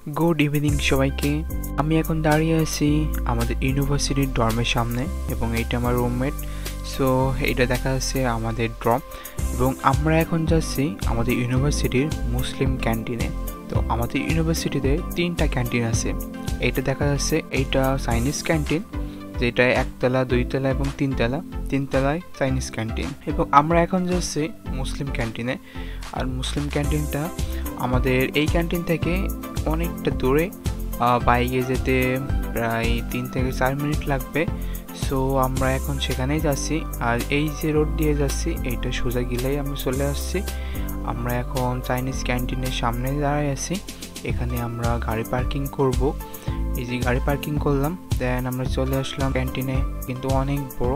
Good evening সবাইকে। আমি এখন দাঁড়িয়ে আছি আমাদের ইউনিভার্সিটির ডর্মের সামনে এবং এইটা আমার রুমমেট। সো এইটা দেখা যাচ্ছে আমাদের ড্রম এবং আমরা এখন যাচ্ছি আমাদের ইউনিভার্সিটির মুসলিম ক্যান্টিনে। তো আমাদের ইউনিভার্সিটিতে 3টা ক্যান্টিন আছে। এইটা দেখা যাচ্ছে এইটা চাইনিজ ক্যান্টিন, যেটা 1তলা 2তলা এবং 3তলায় চাইনিজ ক্যান্টিন, এবং আমরা এখন যাচ্ছি মুসলিম ক্যান্টিনে। আর মুসলিম ক্যান্টিনটা আমাদের এই ক্যান্টিন থেকে অনেকটা দূরে, বাইকে যেতে প্রায় 3 থেকে 4 মিনিট লাগবে। সো আমরা এখন সেখানেই যাচ্ছি। আর এই যে রোড দিয়ে যাচ্ছি এইটা সোজা গেলেই আমরা চলে আসছি। আমরা এখন চাইনিজ ক্যান্টিনের সামনে দাঁড়ায় আছি। এখানে আমরা গাড়ি পার্কিং করব। এই যে গাড়ি পার্কিং করলাম, দেন আমরা চলে আসলাম ক্যান্টিনে, কিন্তু অনেক বড়।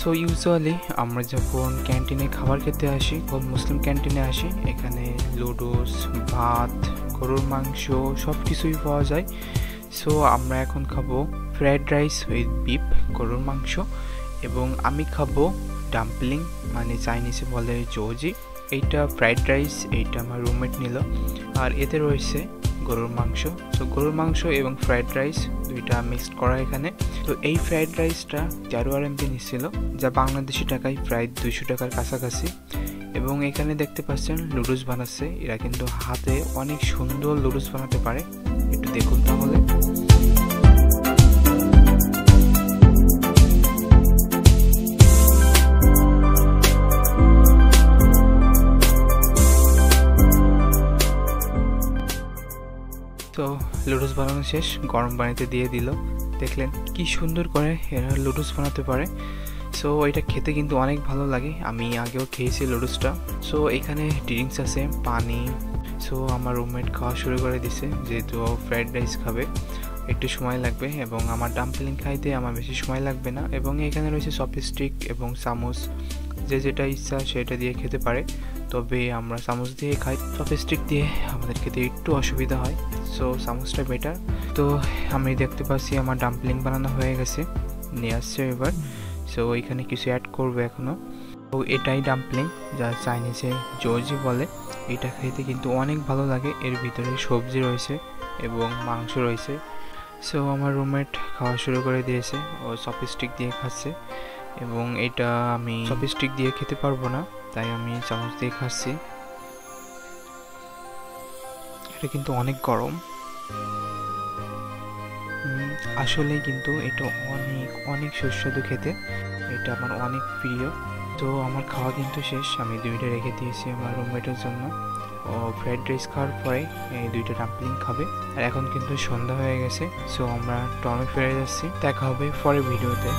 সো ইউজুয়ালি আমরা যখন ক্যান্টিনে খাবার খেতে আসি, মুসলিম ক্যান্টিনে আসি, এখানে লুডোস, ভাত, গরুর মাংস সব কিছুই পাওয়া যায়। সো আমরা এখন খাবো ফ্রাইড রাইস উইথ বিফ, গরুর মাংস, এবং আমি খাবো ডাম্পলিং, মানে চাইনিজে বলে জোজি। এইটা ফ্রাইড রাইস, এইটা আমার রুমমেট নিল। আর এতে রয়েছে গরুর মাংস। তো গরুর মাংস এবং ফ্রাইড রাইস দুইটা মিক্সড করা এখানে। তো এই ফ্রাইড রাইসটা 13 RMB নিচ্ছিল, যা বাংলাদেশি টাকায় প্রায় 200 টাকার কাছাকাছি। এবং এখানে দেখতে পাচ্ছেন লুডুস বানাচ্ছে। এরা কিন্তু হাতে অনেক সুন্দর লুডুস বানাতে পারে, একটু দেখুন তাহলে। তো লুডুস বানানো শেষ, গরম পানিতে দিয়ে দিল। দেখলেন কি সুন্দর করে এরা লুডুস বানাতে পারে। সো এটা খেতে কিন্তু অনেক ভালো লাগে, আমি আগেও খেয়েছি লুডুসটা। সো এখানে ড্রিঙ্কস আছে, পানি। সো আমার রুমমেট খাওয়া শুরু করে দিছে, যেহেতু ফ্রাইড রাইস খাবে একটু সময় লাগবে, এবং আমার ডাম্পলিং খাইতে আমার বেশি সময় লাগবে না। এবং এখানে রয়েছে চপস্টিক এবং চামচ, যে যেটা ইচ্ছা সেটা দিয়ে খেতে পারে। তবে আমরা চামচ দিয়ে খাই, চপস্টিক দিয়ে আমাদের খেতে একটু অসুবিধা হয়। সো চামচটা বেটার। তো আমি দেখতে পাচ্ছি আমার ডাম্পলিং বানানো হয়ে গেছে, নিয়ে আসছে এবার। সো এখানে কিছু অ্যাড করবে এখনও। তো এটাই ডাম্পলিং, যা চাইনিজে জোজি বলে। এটা খেতে কিন্তু অনেক ভালো লাগে, এর ভিতরে সবজি রয়েছে এবং মাংস রয়েছে। সো আমার রুমমেট খাওয়া শুরু করে দিয়েছে, ও চপস্টিক দিয়ে খাচ্ছে। এবং এটা আমি চপস্টিক দিয়ে খেতে পারবো না, তাই আমি চামচ দিয়ে খাচ্ছি। এটা কিন্তু অনেক গরম, আসলে কিন্তু এটা অনেক অনেক সুস্বাদু খেতে। এটা আমার অনেক প্রিয়। তো আমার খাওয়া কিন্তু শেষ, আমি 2টা রেখে দিয়েছি আমার রুমমেটের জন্য। ও ফ্রাইড রাইস খাওয়ার পরে এই 2টা ডাম্পলিং খাবে। আর এখন কিন্তু সন্ধ্যা হয়ে গেছে। সো আমরা টমে ফিরে যাচ্ছি, দেখা হবে পরের ভিডিওতে।